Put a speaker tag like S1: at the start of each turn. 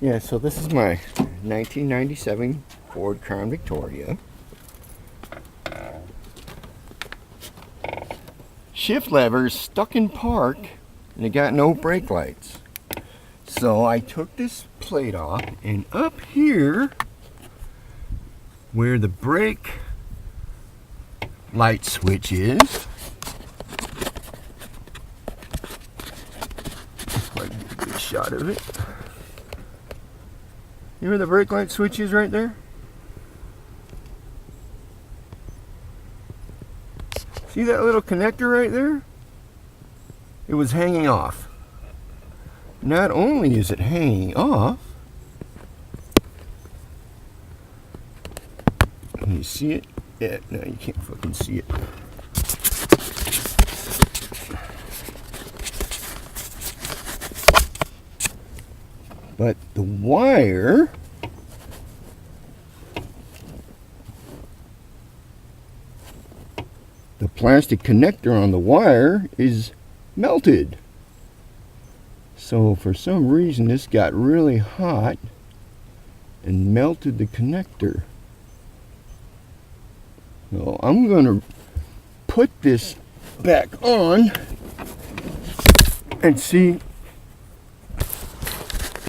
S1: Yeah, so this is my 1997 Ford Crown Victoria. Shift lever is stuck in park and it got no brake lights. So I took this plate off, and up here where the brake light switch is, if I can get a good shot of it. You know where the brake light switch is right there? See that little connector right there? It was hanging off. Not only is it hanging off, can you see it? Yeah, no, you can't fucking see it. But the wire the plastic connector on the wire is melted. So for some reason this got really hot and melted the connector. So I'm going to put this back on and see